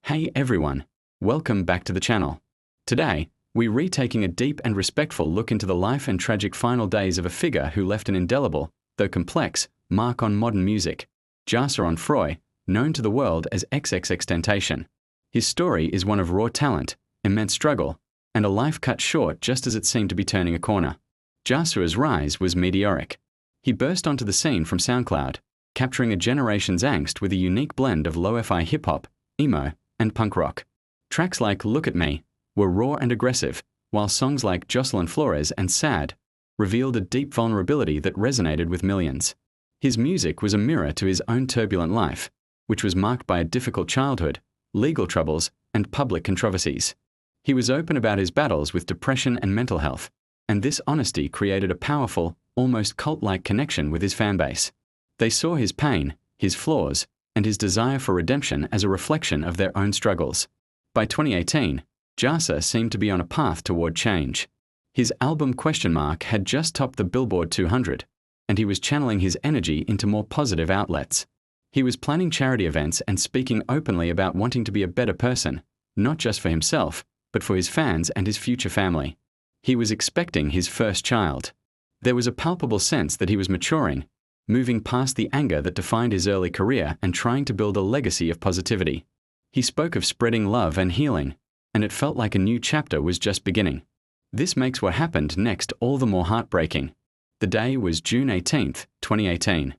Hey everyone, welcome back to the channel. Today, we're retaking a deep and respectful look into the life and tragic final days of a figure who left an indelible, though complex, mark on modern music, Xxxtentacion, known to the world as Xxxtentacion. His story is one of raw talent, immense struggle, and a life cut short just as it seemed to be turning a corner. Xxxtentacion's rise was meteoric. He burst onto the scene from SoundCloud, capturing a generation's angst with a unique blend of lo-fi hip-hop, emo, and punk rock. Tracks like Look at Me were raw and aggressive, while songs like Jocelyn Flores and Sad revealed a deep vulnerability that resonated with millions. His music was a mirror to his own turbulent life, which was marked by a difficult childhood, legal troubles, and public controversies. He was open about his battles with depression and mental health, and this honesty created a powerful, almost cult-like connection with his fanbase. They saw his pain, his flaws, and his desire for redemption as a reflection of their own struggles. By 2018, Xxxtentacion seemed to be on a path toward change. His album had just topped the Billboard 200, and he was channeling his energy into more positive outlets. He was planning charity events and speaking openly about wanting to be a better person, not just for himself, but for his fans and his future family. He was expecting his first child. There was a palpable sense that he was maturing, moving past the anger that defined his early career and trying to build a legacy of positivity. He spoke of spreading love and healing, and it felt like a new chapter was just beginning. This makes what happened next all the more heartbreaking. The day was June 18, 2018.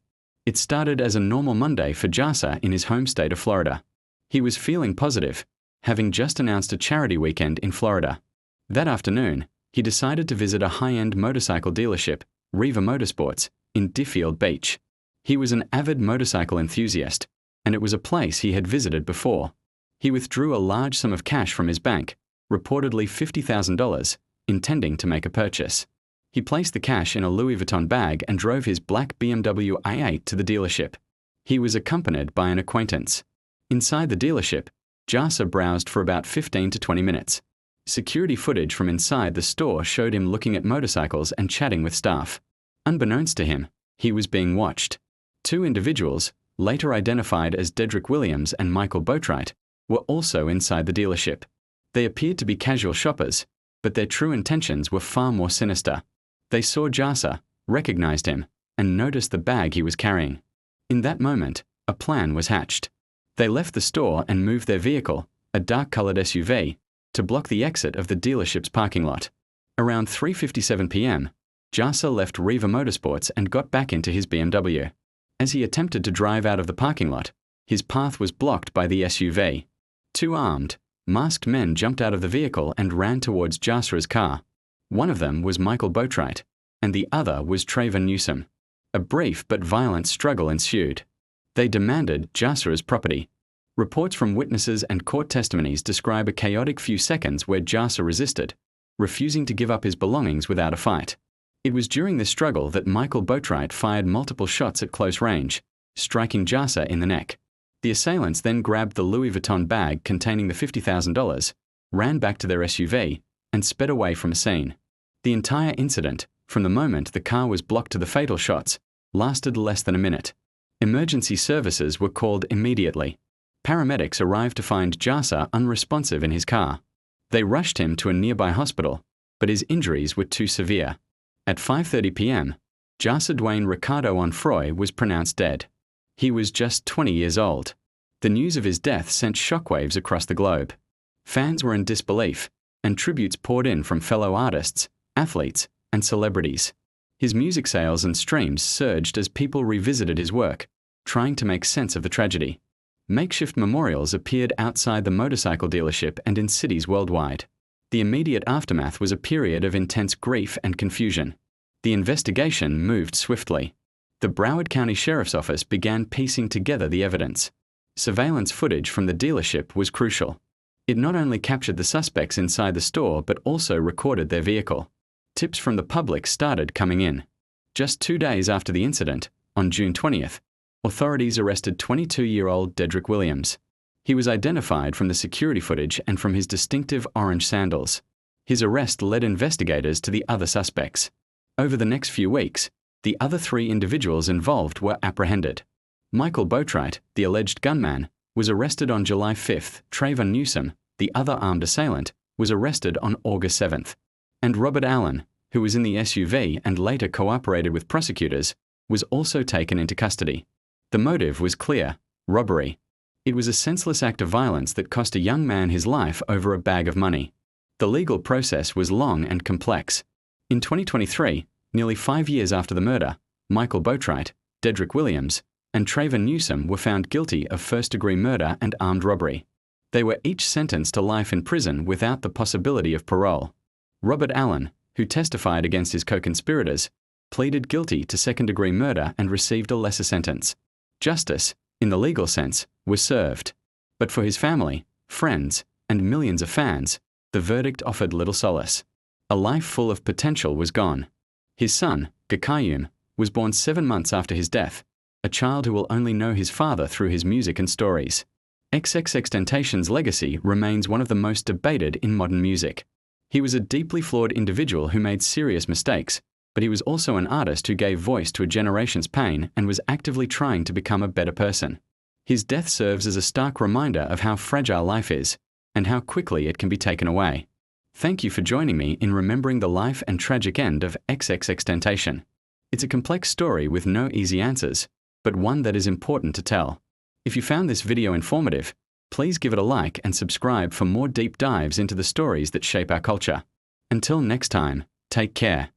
It started as a normal Monday for Xxxtentacion in his home state of Florida. He was feeling positive, having just announced a charity weekend in Florida. That afternoon, he decided to visit a high-end motorcycle dealership, Riva Motorsports, in Deerfield Beach. He was an avid motorcycle enthusiast, and it was a place he had visited before. He withdrew a large sum of cash from his bank, reportedly $50,000, intending to make a purchase. He placed the cash in a Louis Vuitton bag and drove his black BMW i8 to the dealership. He was accompanied by an acquaintance. Inside the dealership, Xxxtentacion browsed for about 15 to 20 minutes. Security footage from inside the store showed him looking at motorcycles and chatting with staff. Unbeknownst to him, he was being watched. Two individuals, later identified as Dedrick Williams and Boatwright, were also inside the dealership. They appeared to be casual shoppers, but their true intentions were far more sinister. They saw Xxxtentacion, recognized him, and noticed the bag he was carrying. In that moment, a plan was hatched. They left the store and moved their vehicle, a dark-colored SUV, to block the exit of the dealership's parking lot. Around 3:57 p.m., Xxxtentacion left Riva Motorsports and got back into his BMW. As he attempted to drive out of the parking lot, his path was blocked by the SUV. Two armed, masked men jumped out of the vehicle and ran towards Xxxtentacion's car. One of them was Boatwright, and the other was Trayvon Newsome. A brief but violent struggle ensued. They demanded Xxxtentacion's property. Reports from witnesses and court testimonies describe a chaotic few seconds where Xxxtentacion resisted, refusing to give up his belongings without a fight. It was during this struggle that Boatwright fired multiple shots at close range, striking Xxxtentacion in the neck. The assailants then grabbed the Louis Vuitton bag containing the $50,000, ran back to their SUV, and sped away from the scene. The entire incident, from the moment the car was blocked to the fatal shots, lasted less than a minute. Emergency services were called immediately. Paramedics arrived to find Xxxtentacion unresponsive in his car. They rushed him to a nearby hospital, but his injuries were too severe. At 5:30 p.m., Xxxtentacion Dwayne Ricardo Onfroy was pronounced dead. He was just 20 years old. The news of his death sent shockwaves across the globe. Fans were in disbelief, and tributes poured in from fellow artists, athletes, and celebrities. His music sales and streams surged as people revisited his work, trying to make sense of the tragedy. Makeshift memorials appeared outside the motorcycle dealership and in cities worldwide. The immediate aftermath was a period of intense grief and confusion. The investigation moved swiftly. The Broward County Sheriff's Office began piecing together the evidence. Surveillance footage from the dealership was crucial. It not only captured the suspects inside the store but also recorded their vehicle. Tips from the public started coming in. Just 2 days after the incident, on June 20th, authorities arrested 22-year-old Dedrick Williams. He was identified from the security footage and from his distinctive orange sandals. His arrest led investigators to the other suspects. Over the next few weeks, the other 3 individuals involved were apprehended. Boatwright, the alleged gunman, was arrested on July 5th. Trayvon Newsome, the other armed assailant, was arrested on August 7th. And Robert Allen, who was in the SUV and later cooperated with prosecutors, was also taken into custody. The motive was clear: robbery. It was a senseless act of violence that cost a young man his life over a bag of money. The legal process was long and complex. In 2023, nearly 5 years after the murder, Michael Boatwright, Dedrick Williams, and Trayvon Newsome were found guilty of first-degree murder and armed robbery. They were each sentenced to life in prison without the possibility of parole. Robert Allen, who testified against his co-conspirators, pleaded guilty to second-degree murder and received a lesser sentence. Justice, in the legal sense, was served. But for his family, friends, and millions of fans, the verdict offered little solace. A life full of potential was gone. His son, Xxxtentacion, was born 7 months after his death, a child who will only know his father through his music and stories. Xxxtentacion's legacy remains one of the most debated in modern music. He was a deeply flawed individual who made serious mistakes, but he was also an artist who gave voice to a generation's pain and was actively trying to become a better person. His death serves as a stark reminder of how fragile life is and how quickly it can be taken away. Thank you for joining me in remembering the life and tragic end of Xxxtentacion. It's a complex story with no easy answers, but one that is important to tell. If you found this video informative, please give it a like and subscribe for more deep dives into the stories that shape our culture. Until next time, take care.